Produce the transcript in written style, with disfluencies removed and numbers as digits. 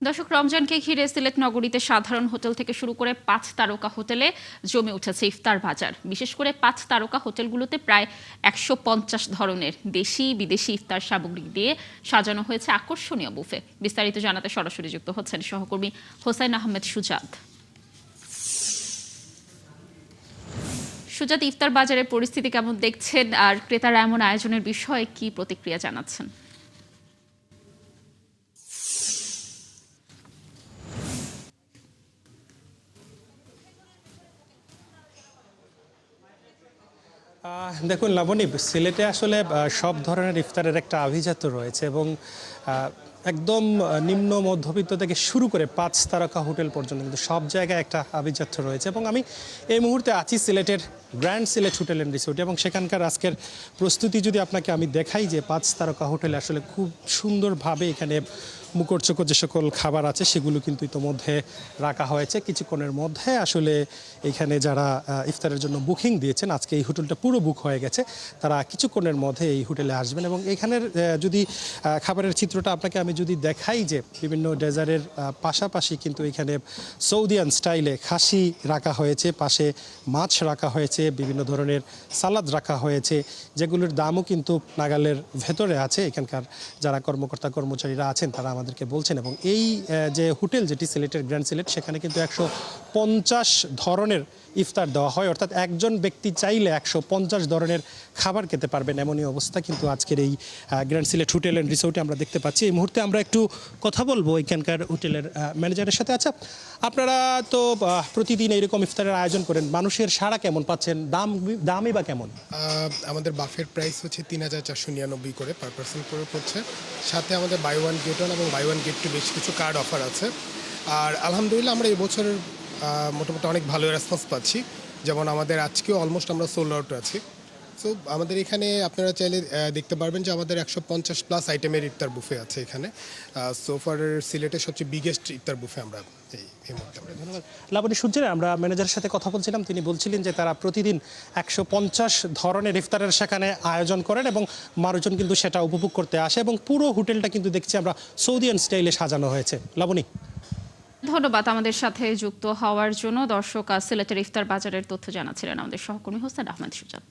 দর্শক, রমজানকে ঘিরে সিলেট নগরীতে সাধারণ হোটেল থেকে শুরু করে ৫ তারকা হোটেলে জমে উঠেছে ইফতার বাজার। বিশেষ করে ৫ তারকা হোটেলগুলোতে প্রায় ১৫০ ধরনের দেশি বিদেশি ইফতার সামগ্রী দিয়ে সাজানো হয়েছে আকর্ষণীয় বুফে। বিস্তারিত জানাতে সরাসরি যুক্ত হচ্ছেন সহকর্মী হোসাইন আহমেদ সুজাদ। সুজাদ, ইফতার বাজারের পরিস্থিতি কেমন দেখছেন, আর ক্রেতারা এমন আয়োজনের বিষয়ে কি প্রতিক্রিয়া জানাচ্ছেন? দেখুন লাবণী, সিলেটে আসলে সব ধরনের ইফতারের একটা আভিজাত্য রয়েছে এবং একদম নিম্ন মধ্যবিত্ত থেকে শুরু করে ৫ তারকা হোটেল পর্যন্ত কিন্তু সব জায়গায় একটা আভিজাত্য রয়েছে। এবং আমি এই মুহূর্তে আছি সিলেটের grand Sylhet hotel and resort, এবং সেখানকার আজকের প্রস্তুতি যদি আপনাকে আমি দেখাই যে ৫ তারকা হোটেলে আসলে খুব সুন্দরভাবে এখানে মুখরোচক যে সকল খাবার আছে সেগুলো কিন্তু ইতোমধ্যে রাখা হয়েছে। কিছুক্ষণের মধ্যে আসলে এখানে যারা ইফতারের জন্য বুকিং দিয়েছেন, আজকে এই হোটেলটা পুরো বুক হয়ে গেছে, তারা কিছুক্ষণের মধ্যে এই হোটেলে আসবেন। এবং এখানের যদি খাবারের চিত্রটা আপনাকে আমি যদি দেখাই যে বিভিন্ন ডেজার্টের পাশাপাশি কিন্তু এখানে সৌদিয়ান স্টাইলে খাসি রাখা হয়েছে, পাশে মাছ রাখা হয়েছে, বিভিন্ন ধরনের সালাদ রাখা হয়েছে, যেগুলোর দামও কিন্তু নাগালের ভেতরে আছে। এখানকার যারা কর্মকর্তা কর্মচারীরা আছেন তারা আমাদেরকে বলছেন। এবং এই যে হোটেল যেটি সিলেটের গ্র্যান্ড সিলেট, সেখানে কিন্তু ১৫০ ধরনের ইফতার দেওয়া হয়, অর্থাৎ একজন ব্যক্তি চাইলে ১৫০ ধরনের খাবার খেতে পারবেন, এমনই অবস্থা কিন্তু আজকের এই গ্র্যান্ড সিলেট হোটেল অ্যান্ড রিসোর্টে আমরা দেখতে পাচ্ছি। এই মুহূর্তে আমরা একটু কথা বলবো এখানকার হোটেলের ম্যানেজারের সাথে। আচ্ছা, আপনারা তো প্রতিদিন এইরকম ইফতারের আয়োজন করেন, মানুষের সাড়া কেমন পাচ্ছেন, দামই বা কেমন? আমাদের বাফের প্রাইস হচ্ছে ৩,৪৯৯ করে পার পার্সন করে পড়ছে। সাথে আমাদের বাই ওয়ান গেট ওয়ান এবং বাই ওয়ান গেট টু বেশ কিছু কার্ড অফার আছে। আর আলহামদুলিল্লাহ আমরা এই বছরের মোটামুটি অনেক ভালো রেসপন্স পাচ্ছি। যেমন আমাদের আজকেও অলমোস্ট আমরা সোল্ড আউট আছি। সো আমাদের এখানে আপনারা চাইলে দেখতে পারবেন যে আমাদের ১৫০+ আইটেমের ইফতার বুফে আছে এখানে। সোফার সিলেটের সবচেয়ে বিগেস্ট ইফতার বুফে আমরা এই মুহূর্তে। ধন্যবাদ লাবণী। শুনছেন, আমরা ম্যানেজারের সাথে কথা বলছিলাম, তিনি বলছিলেন যে তারা প্রতিদিন ১৫০ ধরনের ইফতারের সেখানে আয়োজন করেন এবং মানুষজন কিন্তু সেটা উপভোগ করতে আসে, এবং পুরো হোটেলটা কিন্তু দেখছি আমরা সৌদিয়ান স্টাইলে সাজানো হয়েছে। লাবণী, ধন্যবাদ আমাদের সাথে যুক্ত হওয়ার জন্য। দর্শক, সিলেটের ইফতার বাজারের তথ্য জানাচ্ছিলেন আমাদের সহকর্মী হোসেন আহমেদ সুজাত।